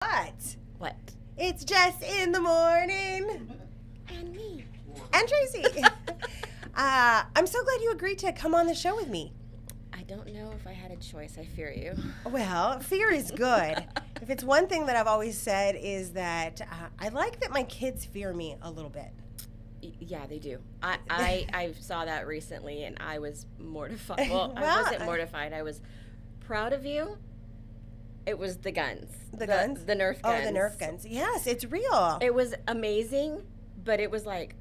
What? What? It's Jess in the morning. And me. And Tracy. I'm so glad you agreed to come on the show with me. I don't know if I had a choice. I fear you. Well, fear is good. If it's one thing that I've always said is that I like that my kids fear me a little bit. Yeah, they do. I saw that recently, and I was mortified. Well, I wasn't mortified. I was proud of you. It was the guns. The guns? The Nerf guns. Oh, the Nerf guns. Yes, it's real. It was amazing, but it was like,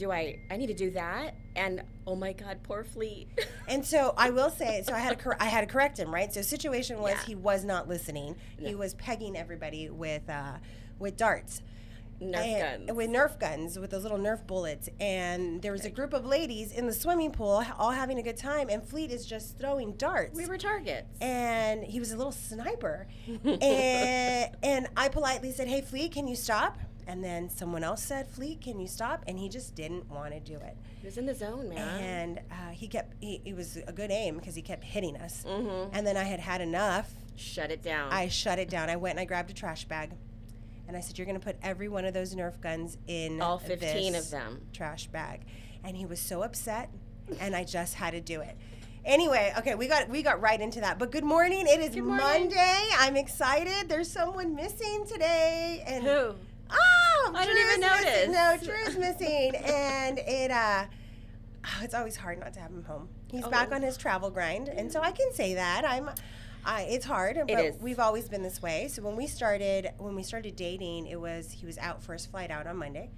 I need to do that? And oh my God, poor Fleet. And so I will say, I had to correct him, right? So situation was he was not listening. No. He was pegging everybody with darts. Nerf guns. With Nerf guns, with those little Nerf bullets. And there was a group of ladies in the swimming pool all having a good time, and Fleet is just throwing darts. We were targets. And he was a little sniper. and I politely said, "Hey, Fleet, can you stop?" And then someone else said, "Fleet, can you stop?" And he just didn't want to do it. He was in the zone, man. And he was a good aim because he kept hitting us. Mm-hmm. And then I had enough. Shut it down. I shut it down. I went and I grabbed a trash bag. And I said, "You're going to put every one of those Nerf guns in all 15 of them trash bag." And he was so upset, and I just had to do it. Anyway, okay, we got right into that. But good morning. It is Monday. I'm excited. There's someone missing today. And who? Oh, I didn't even notice. No, Drew's missing, and it's always hard not to have him home. He's back on his travel grind, and so I can say that it's hard, but we've always been this way. So when we started dating, he was out first flight out on Monday,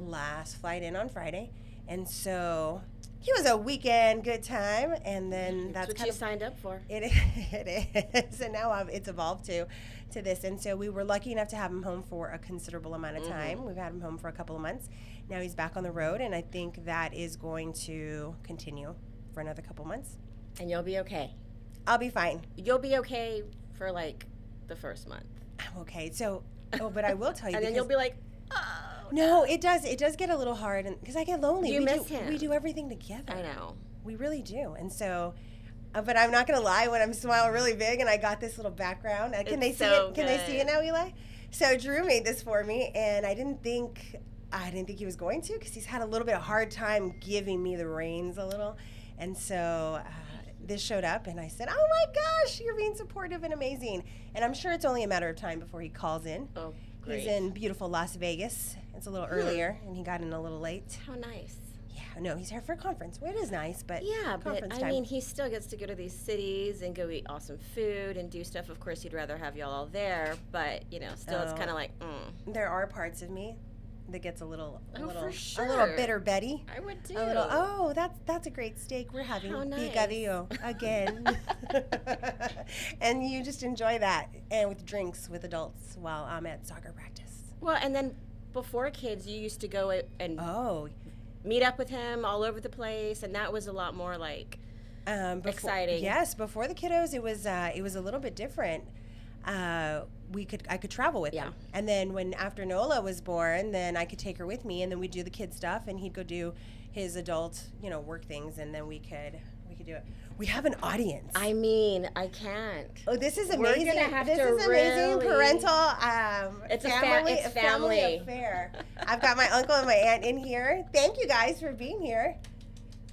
last flight in on Friday, and so he was a weekend good time, and then that's what you signed up for. It is, and now it's evolved to this, and so we were lucky enough to have him home for a considerable amount of time. We've had him home for a couple of months. Now he's back on the road, and I think that is going to continue for another couple months. And you'll be okay. I'll be fine. You'll be okay for like the first month. I'm okay. So, but I will tell you. And then you'll be like, oh. No, it does get a little hard, because I get lonely. You miss him. We do everything together. I know. We really do, and so. But I'm not gonna lie. When I'm smiling really big, and I got this little background. Can they see it? Can they see it now, Eli? So Drew made this for me, and I didn't think he was going to, because he's had a little bit of hard time giving me the reins a little, and so. This showed up, and I said, "Oh my gosh, you're being supportive and amazing." And I'm sure it's only a matter of time before he calls in. Oh, great. He's in beautiful Las Vegas. It's a little earlier, and he got in a little late. How nice. Yeah, no, he's here for a conference. Well, it is nice, but I mean, he still gets to go to these cities and go eat awesome food and do stuff. Of course, he'd rather have y'all all there, but still, it's kind of like. There are parts of me that gets a little bitter Betty. I would too. A little, that's a great steak we're having. How nice. Picadillo again. And you just enjoy that, and with drinks with adults while I'm at soccer practice. Well, and then before kids, you used to go and meet up with him all over the place, and that was a lot more like exciting. Yes, before the kiddos, it was a little bit different. I could travel with him, and then after Nola was born, then I could take her with me, and then we'd do the kid stuff, and he'd go do his adult, work things, and then we could do it. We have an audience. I mean, I can't. Oh, this is amazing. We're gonna have this to is amazing parental. It's family family affair. I've got my uncle and my aunt in here. Thank you guys for being here.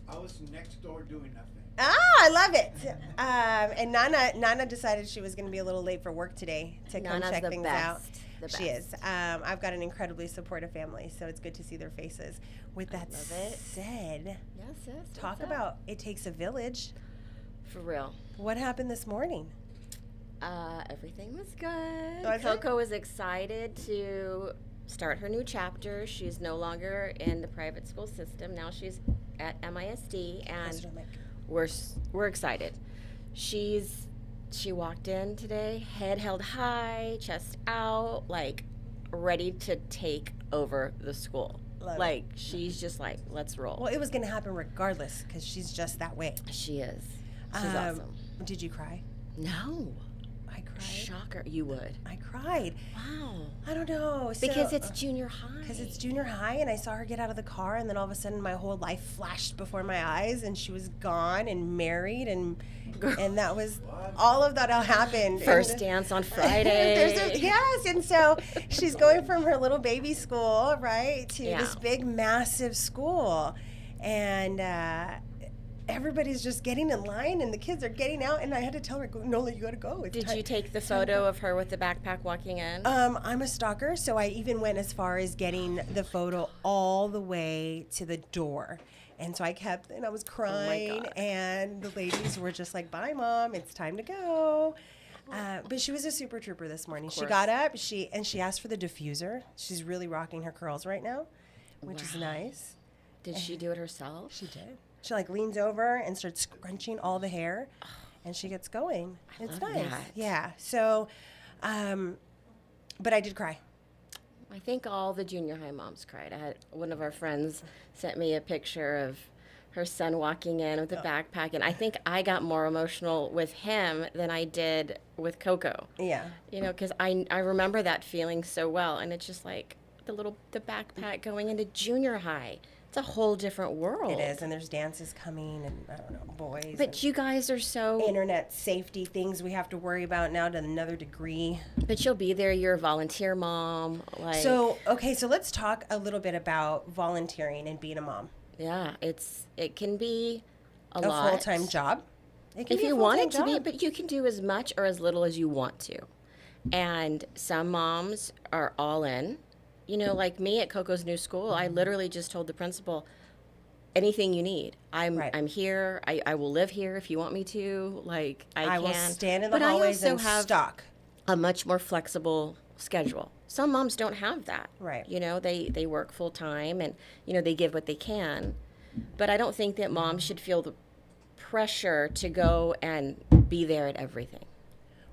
I was next door doing nothing. I love it. And Nana decided she was going to be a little late for work today to come check things out. She is. I've got an incredibly supportive family, so it's good to see their faces. With that said, yes, talk about it takes a village. For real. What happened this morning? Everything was good. Coco was excited to start her new chapter. She's no longer in the private school system. Now she's at MISD, and we're excited. She walked in today, head held high, chest out, like ready to take over the school. She's just like, let's roll. Well, it was going to happen regardless, because she's just that way. She is. She's awesome. Did you cry? No. I cried. Shocker. You would. I cried. Wow. I don't know. Because it's junior high. Because it's junior high, and I saw her get out of the car, and then all of a sudden my whole life flashed before my eyes, and she was gone and married, and that was all of that all happened. First dance on Friday. Yes, and so she's going from her little baby school, right, to this big, massive school, and everybody's just getting in line, and the kids are getting out, and I had to tell her, Nola, you got to go. Did you take the photo of her with the backpack walking in? I'm a stalker, so I even went as far as getting the photo all the way to the door. And so I kept, and I was crying, and the ladies were just like, bye, Mom, it's time to go. But she was a super trooper this morning. She got up, and she asked for the diffuser. She's really rocking her curls right now, which is nice. Did she do it herself? She did. She leans over and starts scrunching all the hair, and she gets going. It's nice. That. Yeah. So, but I did cry. I think all the junior high moms cried. I had one of our friends sent me a picture of her son walking in with a backpack, and I think I got more emotional with him than I did with Coco. Yeah. Because I remember that feeling so well, and it's just like the backpack going into junior high. It's a whole different world. It is, and there's dances coming, and I don't know, boys. But you guys are so... Internet safety things we have to worry about now to another degree. But you'll be there. You're a volunteer mom. So let's talk a little bit about volunteering and being a mom. Yeah, it can be a lot. A full-time job. It can be you want it to be, but you can do as much or as little as you want to. And some moms are all in. Like me at Coco's new school, I literally just told the principal, anything you need. I'm here. I will live here if you want me to. I will stand in the hallways and stock. A much more flexible schedule. Some moms don't have that. Right. They work full time and, they give what they can. But I don't think that moms should feel the pressure to go and be there at everything.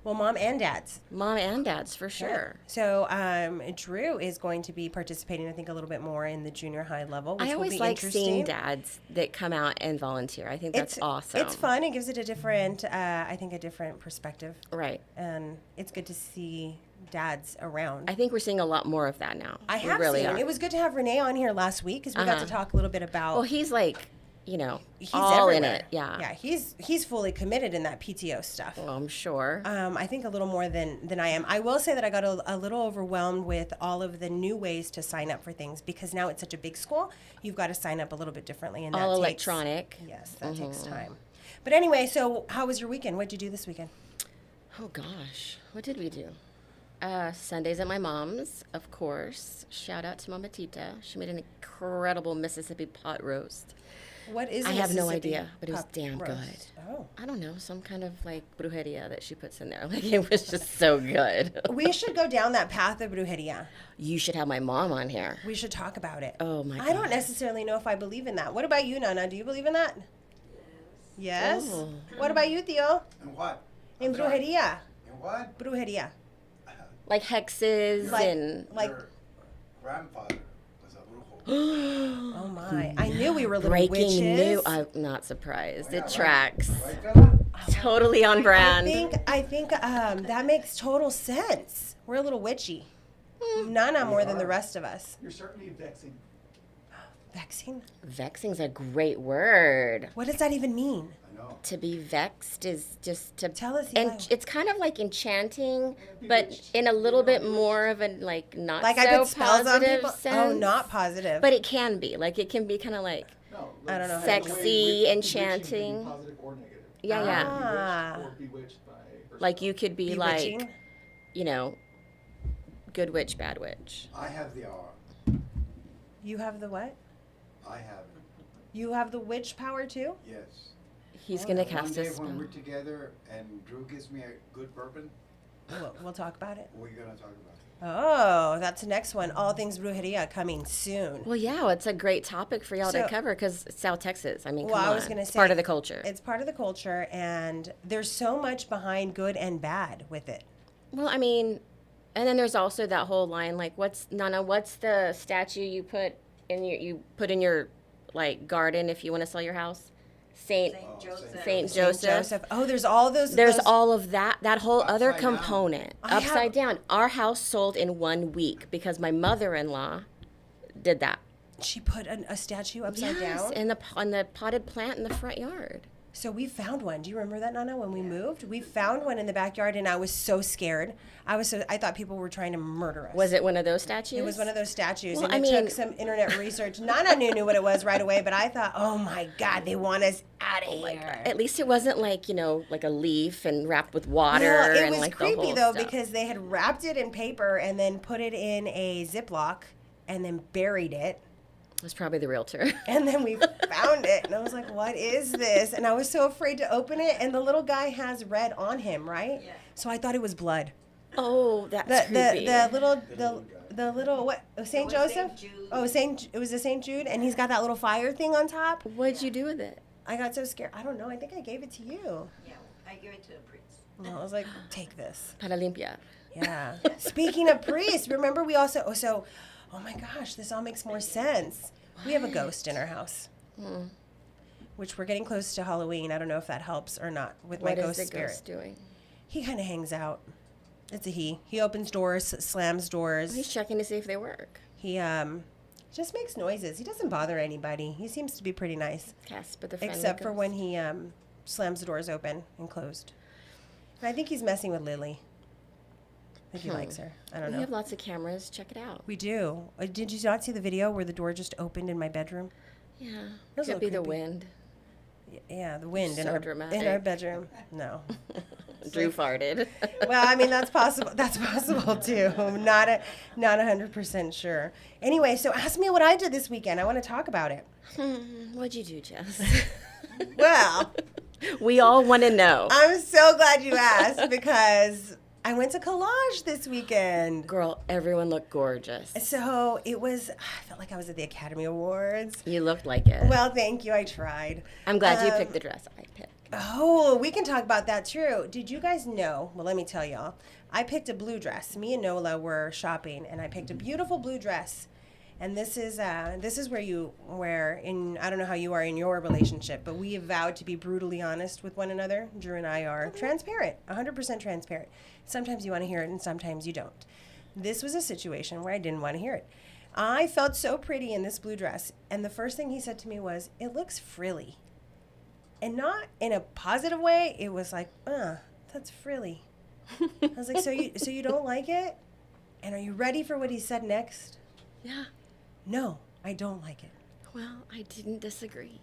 Well, mom and dads. Mom and dads, for sure. Yeah. So Drew is going to be participating, I think, a little bit more in the junior high level, which I always will be like interesting. Seeing dads that come out and volunteer. I think that's awesome. It's fun. It gives it a different, a different perspective. Right. And it's good to see dads around. I think we're seeing a lot more of that now. I have really seen. It was good to have Renee on here last week because we got to talk a little bit about... Well, he's he's all everywhere. In it. Yeah. Yeah, he's fully committed in that PTO stuff. Well, I'm sure. I think a little more than I am. I will say that I got a little overwhelmed with all of the new ways to sign up for things because now it's such a big school. You've got to sign up a little bit differently, and all electronic. Yes, that takes time. But anyway, so how was your weekend? What did you do this weekend? Oh gosh, what did we do? Sundays at my mom's, of course. Shout out to Mama Tita. She made an incredible Mississippi pot roast. What is I have no idea, but it was damn roast? Good. Oh. I don't know, some kind of brujeria that she puts in there. It was just so good. We should go down that path of brujeria. You should have my mom on here. We should talk about it. Oh my God. I don't necessarily know if I believe in that. What about you, Nana? Do you believe in that? Yes. Oh. What about you, Theo? In what? In brujeria. In what? Brujeria. Like hexes and... Your grandfather was a brujo. Oh my! I knew we were little Breaking witches. news. I'm not surprised. It tracks. Right, Totally on brand. I think that makes total sense. We're a little witchy. Nana more than the rest of us. You're certainly vexing. Vexing? Vexing's a great word. What does that even mean? I know. To be vexed is just to... Tell us. And it's kind of like enchanting, but in a little bit more of a not like so I put spells on people? sense. Oh, not positive. But it can be. It can be kind of No, I don't know. Sexy, enchanting. Positive or negative. Yeah. Or bewitched by Like you could be bewitching? Good witch, bad witch. I have the R. You have the what? I have it. You have the witch power too? Yes. He's going to One cast day a spell. when we're together and Drew gives me a good bourbon, We'll talk about it. we're going to talk about it. Oh, that's the next one. All things brujeria coming soon. Well, yeah, it's a great topic for y'all to So- cover because it's South Texas. I mean, Well, come I on. was gonna It's say, part of the culture. It's part of the culture, and there's so much behind good and bad with it. Well, I mean, and then there's also that whole line, what's the statue you put in your garden if you want to sell your house? Saint Joseph. Oh, there's all those. There's all of that whole other component. Upside down. Our house sold in 1 week because my mother-in-law did that. She put a statue upside down? Yes, on the potted plant in the front yard. So we found one. Do you remember that, Nana, when we moved? We found one in the backyard, and I was so scared. I thought people were trying to murder us. Was it one of those statues? It was one of those statues, well, and it took some internet research. Nana knew what it was right away, but I thought, oh my God, they want us out of here. At least it wasn't like, like a leaf and wrapped with water. Well, it and was like creepy, the whole though, stuff. because they had wrapped it in paper and then put it in a Ziploc and then buried it. It was probably the realtor. And then we found it, and I was like, what is this? And I was so afraid to open it, and the little guy has red on him, right? Yeah. So I thought it was blood. Oh, that's creepy. The little what? Saint Joseph? It was a Saint Jude, and he's got that little fire thing on top. What'd you do with it? I got so scared. I don't know. I think I gave it to you. Yeah, I gave it to a priest. And I was like, take this. Para limpiar. Yeah. Speaking of priests, remember we also, oh my gosh, this all makes more sense. What? We have a ghost in our house, which we're getting close to Halloween. I don't know if that helps or not with my ghost spirit. What is the ghost doing? He kind of hangs out. It's a he. He opens doors, slams doors. He's checking to see if they work. He just makes noises. He doesn't bother anybody. He seems to be pretty nice. Casper the friendly except ghost. for when he slams the doors open and closed. And I think he's messing with Lily. I think he likes her. I don't know. We have lots of cameras. Check it out. We do. Did you not see the video where the door just opened in my bedroom? Yeah. It could be the wind. Yeah, the wind in dramatic. our bedroom. No. Drew farted. Well, I mean, that's possible. That's possible too. Not 100% sure. Anyway, so ask me what I did this weekend. I want to talk about it. What'd you do, Jess? Well, we all want to know. I'm so glad you asked because I went to Collage this weekend. Girl, everyone looked gorgeous. So I felt like I was at the Academy Awards. You looked like it. Well, thank you. I tried. I'm glad you picked the dress I picked. Oh, we can talk about that too. Did you guys know? Well, let me tell y'all. I picked a blue dress. Me and Nola were shopping, and I picked a beautiful blue dress. And this is where I don't know how you are in your relationship, but we have vowed to be brutally honest with one another. Drew and I are transparent, 100% transparent. Sometimes you want to hear it, and sometimes you don't. This was a situation where I didn't want to hear it. I felt so pretty in this blue dress, and the first thing he said to me was, "It looks frilly." And not in a positive way. It was like, that's frilly. I was like, so you don't like it? And are you ready for what he said next? Yeah. No, I don't like it. Well, I didn't disagree.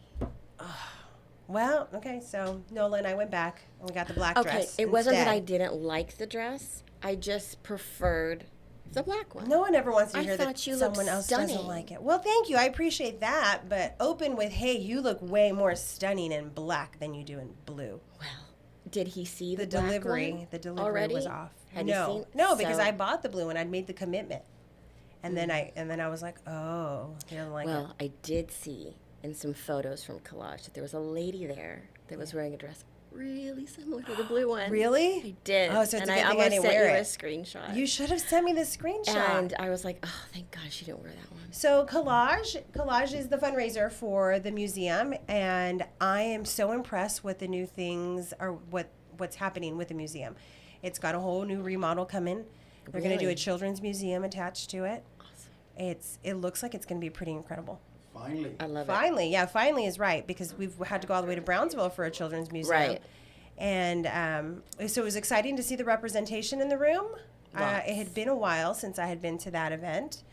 Well, okay, so Nola and I went back and we got the black dress. Okay, it wasn't that I didn't like the dress. I just preferred the black one. No one ever wants to hear that someone else doesn't like it. Well, thank you. I appreciate that. But open with, hey, you look way more stunning in black than you do in blue. Well, did he see the delivery? One The delivery already? was off. Had no, because I bought the blue and I'd made the commitment. And then I was like, oh, he doesn't like it. Well, I did see in some photos from Collage that there was a lady there that was wearing a dress really similar to the blue one. Really? I did. Oh, so it's and a good I thing I almost didn't sent wear you it. a screenshot. You should have sent me the screenshot. And I was like, oh, thank God she didn't wear that one. So Collage is the fundraiser for the museum, and I am so impressed with the new things or what's happening with the museum. It's got a whole new remodel coming. They're going to do a children's museum attached to it. Awesome. It looks like it's going to be pretty incredible. Finally. I love it. Finally, yeah, finally is right, because we've had to go all the way to Brownsville for a children's museum. Right. And so it was exciting to see the representation in the room. It had been a while since I had been to that event.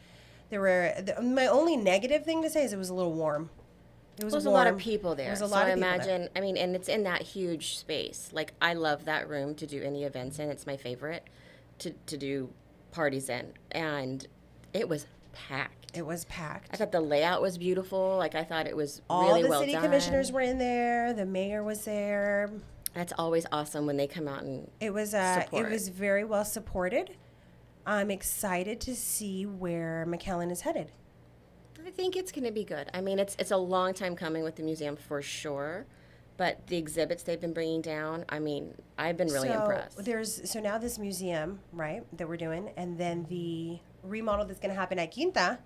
My only negative thing to say is it was a little warm. It was a lot of people there. There was a lot of people there. I mean, and it's in that huge space. Like, I love that room to do any events in. It's my favorite to do parties in. And it was packed. It was packed. I thought the layout was beautiful. Like, I thought it was all really well done. All the city commissioners were in there. The mayor was there. That's always awesome when they come out and support. It was very well supported. I'm excited to see where McAllen is headed. I think it's going to be good. I mean, it's a long time coming with the museum for sure, but the exhibits they've been bringing down, I mean, I've been really impressed. So now this museum, right, that we're doing, and then the remodel that's going to happen at Quinta.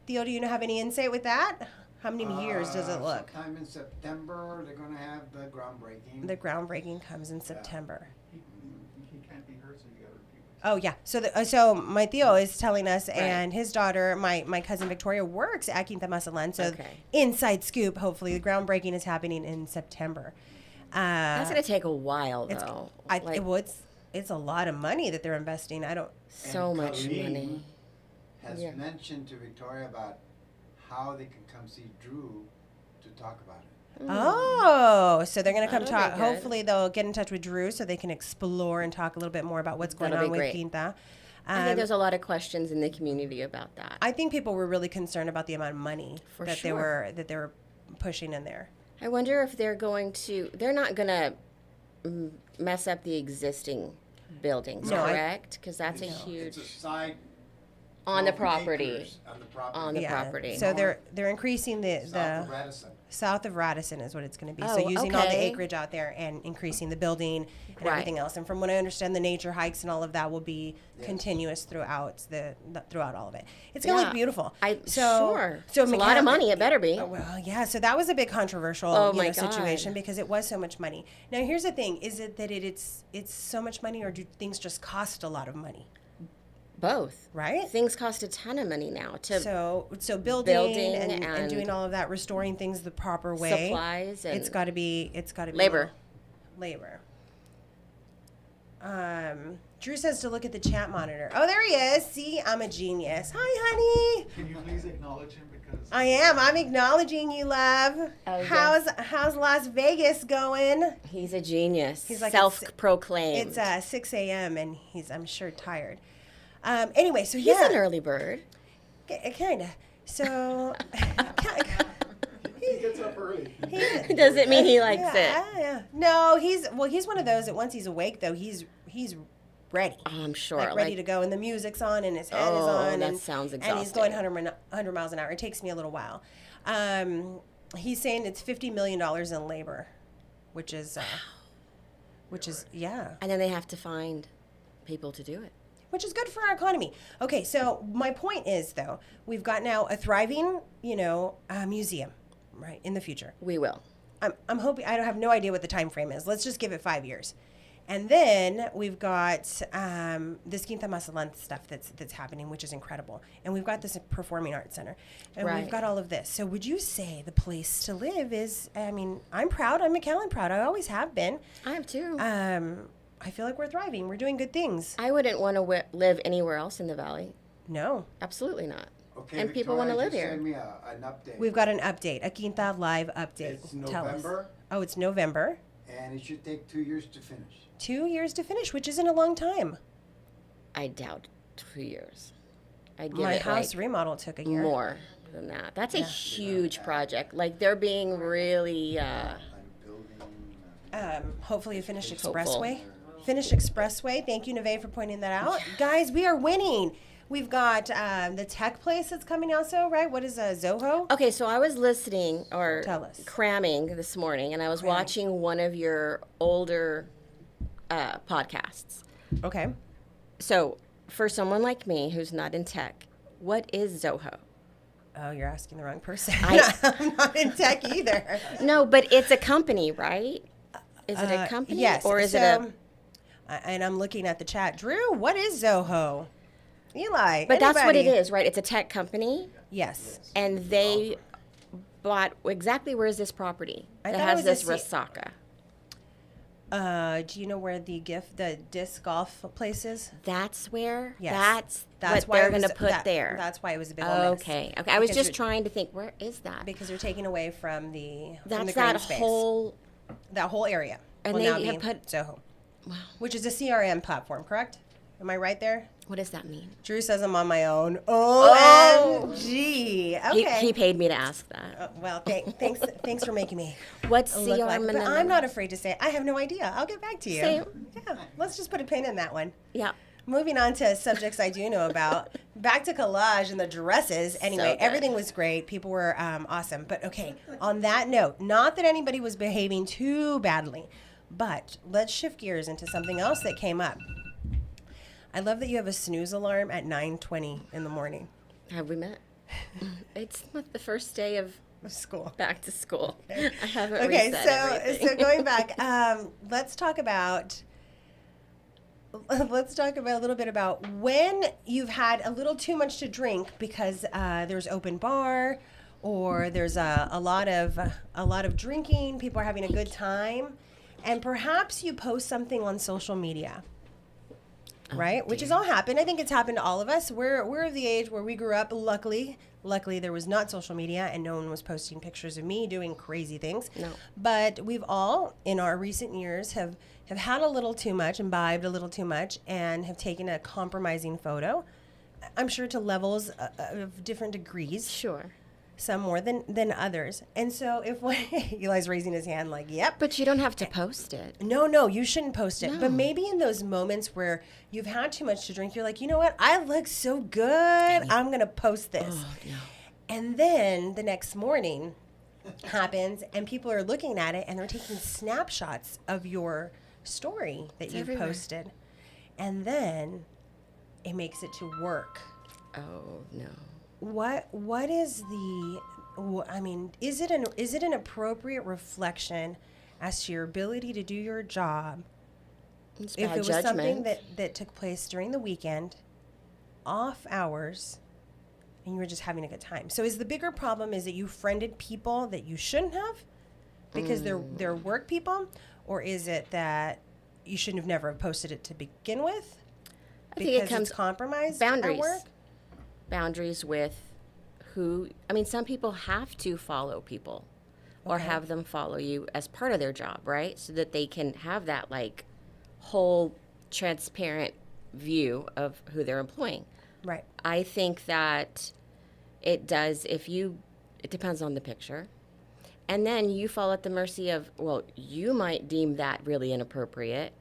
Theo, do you have any insight with that? How many years does it look? Sometime in September, they're going to have the groundbreaking. The groundbreaking comes in September. He can't be heard, so you got to repeat what Oh, yeah. So my Theo is telling us, and his daughter, my cousin Victoria, works at Quinta Mazatlán. So inside scoop, hopefully the groundbreaking is happening in September. That's going to take a while, though. It's a lot of money that they're investing. So much money. Has mentioned to Victoria about how they can come see Drew to talk about it. Oh, so they're going to come talk. Hopefully they'll get in touch with Drew so they can explore and talk a little bit more about what's going on with Quinta. I think there's a lot of questions in the community about that. I think people were really concerned about the amount of money they were pushing in there. I wonder if they're not going to mess up the existing buildings, correct? Because that's a huge... It's a side on the property. On the property. So they're increasing the South of Radisson is what it's going to be. So using all the acreage out there and increasing the building and everything else. And from what I understand, the nature hikes and all of that will be continuous throughout all of it. It's going to look beautiful. So it's a lot of money. It better be. Well, yeah. So that was a big controversial situation because it was so much money. Now here's the thing: is it that it's so much money, or do things just cost a lot of money? Both. Right? Things cost a ton of money now. So building and doing all of that, restoring things the proper way. Supplies and it's got to be labor. Drew says to look at the chat monitor. Oh, there he is. See, I'm a genius. Hi, honey. Can you please acknowledge him because I am. I'm acknowledging you, love. Oh, how's Las Vegas going? He's a genius. He's like self-proclaimed. It's 6 a.m. and he's, I'm sure, tired. Anyway, so he's an early bird. Kinda. So he gets up early. Does it mean he likes it? Yeah. No, he's one of those that once he's awake though, he's ready. Oh, I'm sure. Like ready to go, and the music's on, and his head is on. That sounds exhausting. And he's going 100 miles an hour. It takes me a little while. He's saying it's $50 million in labor, which is yeah. And then they have to find people to do it. Which is good for our economy. Okay, so my point is, though, we've got now a thriving, museum, right, in the future. We will. I'm hoping, I have no idea what the time frame is. Let's just give it 5 years. And then we've got this Quinta Mazatlán stuff that's happening, which is incredible. And we've got this performing arts center. And we've got all of this. So would you say the place to live is, I'm proud. I'm McAllen proud. I always have been. I have too. I feel like we're thriving. We're doing good things. I wouldn't want to live anywhere else in the valley. No. Absolutely not. Okay, and people want to live here. Send me an update. We've got an update, a Quinta Live update. It's November. Oh, it's November. And it should take 2 years to finish. 2 years to finish, which isn't a long time. I doubt 2 years. My house remodel took a year. More than that. That's a huge project. Like they're being really. I'm building. Hopefully a finished expressway. Finished expressway. Thank you, Neve, for pointing that out. Guys, we are winning. We've got the tech place that's coming also, right? What is Zoho? Okay, so I was listening or Tell us. cramming this morning, and I was watching one of your older podcasts. Okay. So for someone like me who's not in tech, what is Zoho? Oh, you're asking the wrong person. I'm not in tech either. No, but it's a company, right? Is it a company? Yes. Or is it a... And I'm looking at the chat. Drew, what is Zoho? Eli, But that's what it is, right? It's a tech company. Yes. And they bought... Exactly where is this property that has this Resaca? Do you know where the disc golf place is? That's where? Yes. That's what they're going to put there. That's why it was a big old mess. Okay. I was just trying to think, where is that? Because they're taking away from the That's green that space. That whole area. And will they now have be put... Zoho. Wow. Which is a CRM platform, correct? Am I right there? What does that mean? Drew says I'm on my own. OMG. Okay. He paid me to ask that. Well, thanks for making me. What's look CRM? like, but I'm not afraid to say it. I have no idea. I'll get back to you. Same. Yeah. Let's just put a pin in that one. Yeah. Moving on to subjects I do know about. Back to collage and the dresses. Anyway, everything was great. People were awesome. But okay, on that note, not that anybody was behaving too badly, but let's shift gears into something else that came up. I love that you have a snooze alarm at 9:20 in the morning. Have we met? It's the first day of School. Back to school. Okay. I haven't reset everything. So going back, let's talk about a little bit about when you've had a little too much to drink because there's open bar or there's a lot of drinking. People are having a good time, and perhaps you post something on social media. Right, which has all happened. I think it's happened to all of us. We're of the age where we grew up. Luckily, there was not social media, and no one was posting pictures of me doing crazy things. No. But we've all, in our recent years, have had a little too much, imbibed a little too much, and have taken a compromising photo. I'm sure to levels of different degrees. Sure. Some more than others. And so if Eli's raising his hand like, yep. But you don't have to post it. No, you shouldn't post it. No. But maybe in those moments where you've had too much to drink, you're like, you know what? I look so good. I'm going to post this. Oh, no. And then the next morning happens and people are looking at it and they're taking snapshots of your story that you've everywhere. posted. And then it makes it to work. Oh, no. What is the, I mean, is it an appropriate reflection as to your ability to do your job It's if bad it was judgment. something that took place during the weekend, off hours, and you were just having a good time? So is the bigger problem is that you friended people that you shouldn't have because they're work people, or is it that you shouldn't have never posted it to begin with I think because it comes it's compromised boundaries. at work? Boundaries with who, I mean, some people have to follow people or Okay. have them follow you as part of their job, right? So that they can have that like whole transparent view of who they're employing. Right. I think that it does it depends on the picture. And then you fall at the mercy of, well, you might deem that really inappropriate.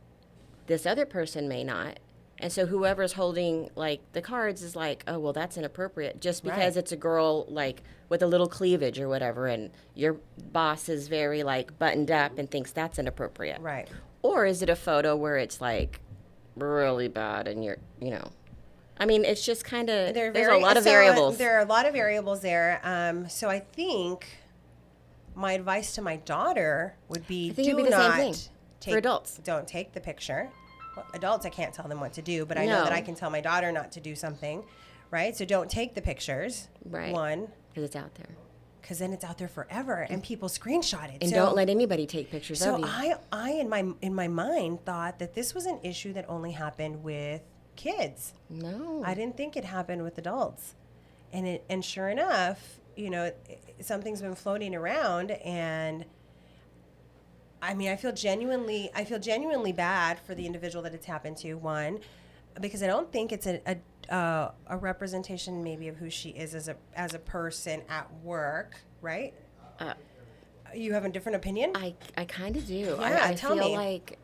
This other person may not. And so whoever's holding like the cards is like, oh, well, that's inappropriate just because Right. it's a girl like with a little cleavage or whatever. And your boss is very like buttoned up and thinks that's inappropriate. Right. Or is it a photo where it's like really bad and I mean, it's just kind of, there's a lot of variables. There are a lot of variables there. So I think my advice to my daughter would be, I think it'd be the same thing for adults. Don't take the picture. Well, adults, I can't tell them what to do, but I know that I can tell my daughter not to do something, right? So don't take the pictures. Right. One, because it's out there. because then it's out there forever, and people screenshot it. And so, don't let anybody take pictures So of you. I in my mind thought that this was an issue that only happened with kids. No. I didn't think it happened with adults. And sure enough, something's been floating around, and I mean, I feel genuinely bad for the individual that it's happened to. One, because I don't think it's a representation maybe of who she is as a person at work, right? You have a different opinion? I kind of do. Yeah, I tell feel me. like,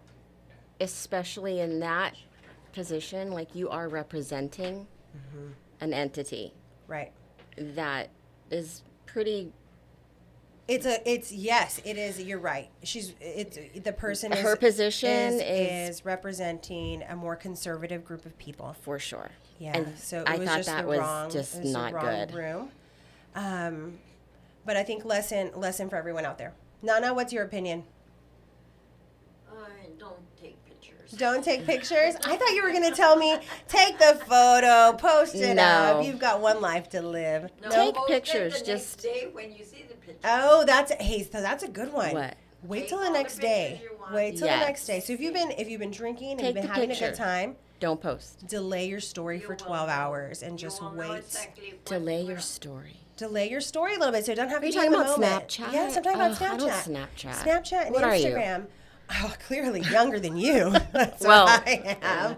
especially in that position, like you are representing an entity Right. that is pretty. Yes, it is. You're right. The person Her position is representing a more conservative group of people. For sure. Yeah. And so I it was thought just that the was wrong, just it was not the wrong good. room. But I think lesson for everyone out there. Nana, what's your opinion? Don't take pictures. Don't take pictures? I thought you were going to tell me, take the photo, post it No. up. You've got one life to live. No, Take post it pictures, the just- next day when you see the picture. Oh, that's a good one. What? Wait Take till the all the next day. pictures you want. Wait till Yes. the next day. So if you've been drinking and Take you've been the having a picture. good time, Don't post. delay your story You for will 12 know. hours and You just will know wait. exactly what- Delay what- your story. Delay your story a little bit so it doesn't have Are you to be in talking the about moment. Snapchat? Yes, I'm talking about Snapchat. I don't Snapchat. Snapchat and What are you? Instagram. Oh, clearly younger than you. That's Well, what I am.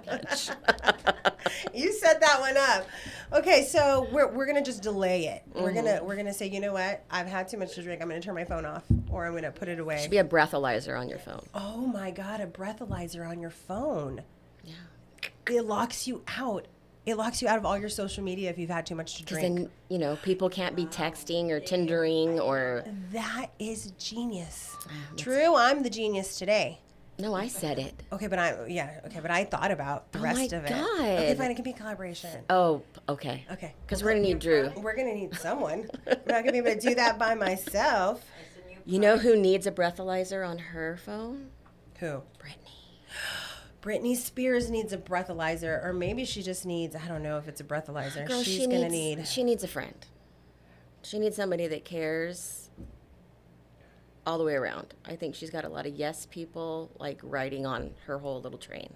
You set that one up. Okay, so we're gonna just delay it. Mm-hmm. We're gonna say, you know what? I've had too much to drink. I'm gonna turn my phone off, or I'm gonna put it away. Should be a breathalyzer on your phone. Oh my God, a breathalyzer on your phone. Yeah. It locks you out. It locks you out of all your social media if you've had too much to Because drink. then, people can't be texting or Tindering or. That is genius. That's- True, I'm the genius today. No, I said it. Okay, but I thought about the rest of it. God. Okay, fine, it can be collaboration. Oh, okay. Okay. Because we're going to need Drew. We're going to need someone. I'm not going to be able to do that by myself. You know who needs a breathalyzer on her phone? Who? Brittany. Britney Spears needs a breathalyzer, or maybe she just needs, I don't know if it's a breathalyzer. Girl, She's going to need. She needs a friend. She needs somebody that cares all the way around. I think she's got a lot of yes people, like, riding on her whole little train.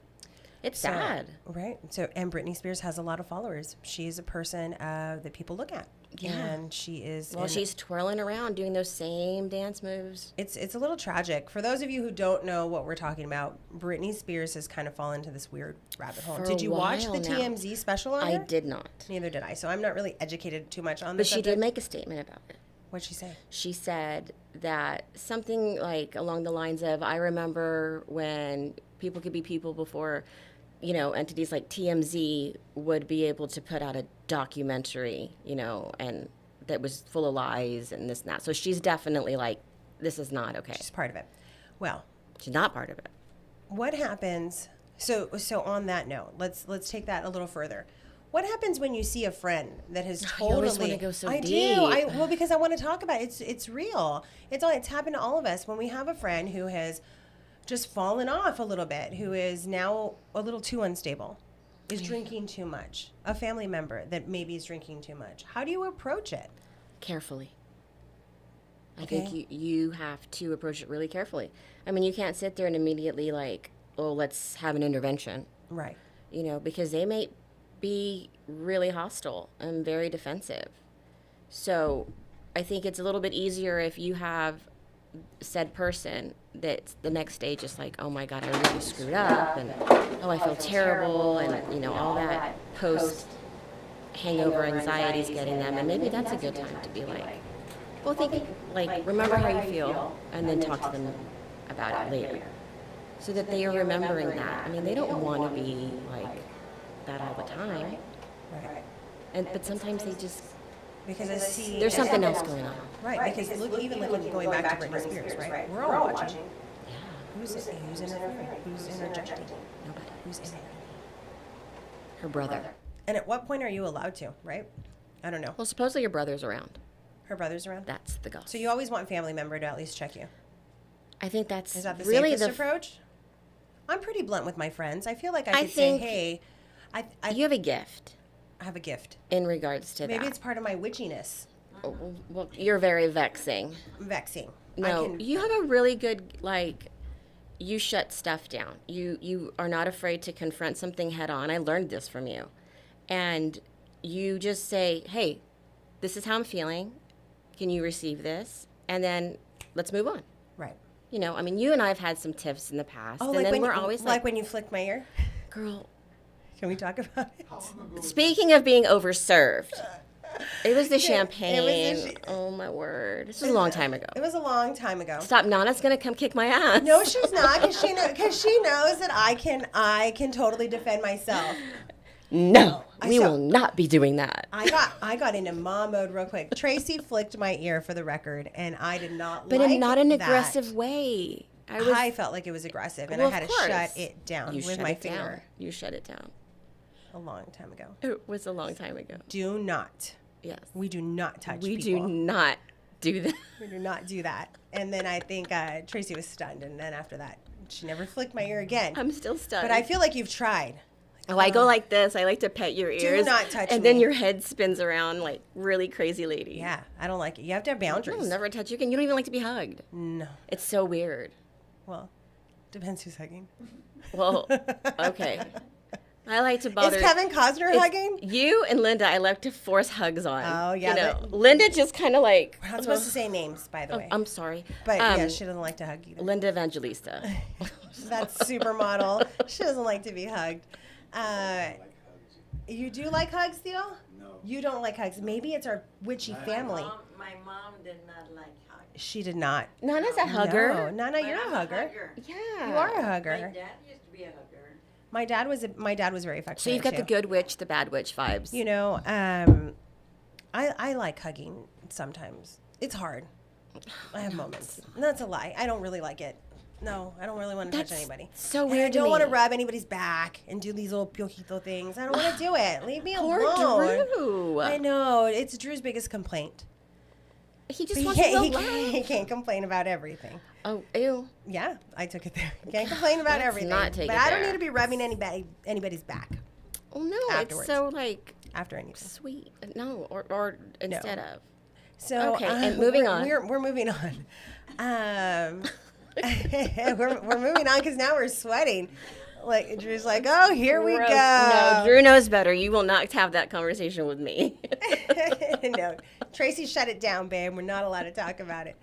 It's sad. Right. So, and Britney Spears has a lot of followers. She's a person that people look at. Yeah. And she is. Well, she's twirling around doing those same dance moves. It's a little tragic. For those of you who don't know what we're talking about, Britney Spears has kind of fallen into this weird rabbit hole. Did you watch the TMZ special on her? I did not. Neither did I. So I'm not really educated too much on this. But she did make a statement about it. What'd she say? She said that something like along the lines of, I remember when people could be people before, you know, entities like TMZ would be able to put out a documentary, you know, and that was full of lies and this and that. So she's definitely like, this is not okay. She's part of it. Well, she's not part of it. What happens? So on that note, let's take that a little further. What happens when you see a friend that has totally? You always want to go so I deep. do. Well, because I want to talk about it. It's real. It's happened to all of us when we have a friend who has just fallen off a little bit, who is now a little too unstable, is drinking too much. A family member that maybe is drinking too much. How do you approach it? Carefully. I think you have to approach it really carefully. I mean, you can't sit there and immediately like, oh, let's have an intervention. Right. You know, because they may be really hostile and very defensive. So I think it's a little bit easier if you have said person that's the next day just like, oh my God, I really screwed up, and oh, I feel terrible, and you know, all that post hangover anxiety is getting them, and maybe that's a good time to be like, well, remember how you feel, and then talk to them about it later, so that they are remembering that. I mean, they don't want to be like that all the time, right? But sometimes they just, because there's something else going on. Right, because look, even like going back to Britney Spears, right? We're all watching. Yeah. Who's interfering? Who's interjecting? Nobody. Who's in it? Her brother. And at what point are you allowed to, right? I don't know. Well, supposedly your brother's around. Her brother's around? That's the gossip. So you always want family member to at least check you? I think that's Is that the really safest approach? I'm pretty blunt with my friends. I feel like I could think say, hey, you have a gift. I have a gift. In regards to Maybe that. it's part of my witchiness. Well, you're very vexing. Vexing. No, you have a really good, like, you shut stuff down. You are not afraid to confront something head on. I learned this from you. And you just say, hey, this is how I'm feeling. Can you receive this? And then let's move on. Right. You know, I mean, you and I have had some tiffs in the past. Oh, and like then when we're always like when you flicked my ear? Girl. Can we talk about it? Speaking of being overserved, it was the champagne. Oh, my word. This was a long time ago. It was a long time ago. Stop. Nana's going to come kick my ass. No, she's not, because she knows that I can totally defend myself. No, we will not be doing that. I got into mom mode real quick. Tracy flicked my ear, for the record, and I did not but like in not an that. aggressive way. I felt like it was aggressive, and I had to shut it down with my finger. You shut it down. A long time ago. It was a long time ago. Do not. Yes. We do not touch We people. do not do that. We do not do that. And then I think Tracy was stunned, and then after that, she never flicked my ear again. I'm still stunned. But I feel like you've tried. Oh, I go like this. I like to pet your ears. Do not touch me. And then your head spins around like really crazy lady. Yeah, I don't like it. You have to have boundaries. I'll never touch you again. You don't even like to be hugged. No. It's so weird. Well, depends who's hugging. Well, okay. I like to bother. Is Kevin Costner hugging? You and Linda, I like to force hugs on. Oh, yeah. You know, Linda just kind of like. We're not supposed to say names, by the way. I'm sorry. But yeah, she doesn't like to hug either. Linda Evangelista. That supermodel. She doesn't like to be hugged. You do like hugs, Theo? No. You don't like hugs. Maybe it's our witchy family. My mom did not like hugs. She did not. Nana's a hugger. No, Nana, you're a hugger. Yeah. You are a My hugger. dad used to be a hugger. My dad was very affectionate. So you've got too. the good witch, the bad witch vibes. You know, I like hugging sometimes. It's hard. I have moments. That's a lie. I don't really like it. No, I don't really want to touch anybody. So and weird. I don't want to rub anybody's back and do these little piojito things. I don't want to do it. Leave me alone. Drew. I know. It's Drew's biggest complaint. He just wants to love. He can't complain about everything. Oh, ew. Yeah, I took it there. Can't complain about everything. Not take but it I don't there. need to be rubbing anybody's back. Oh no, afterwards. it's so like after anything. Sweet. No, or instead of. So okay, and moving on. We're moving on. We're moving on because now we're sweating. Like Drew's like, oh, here we go. No, Drew knows better. You will not have that conversation with me. No, Tracy, shut it down, babe. We're not allowed to talk about it.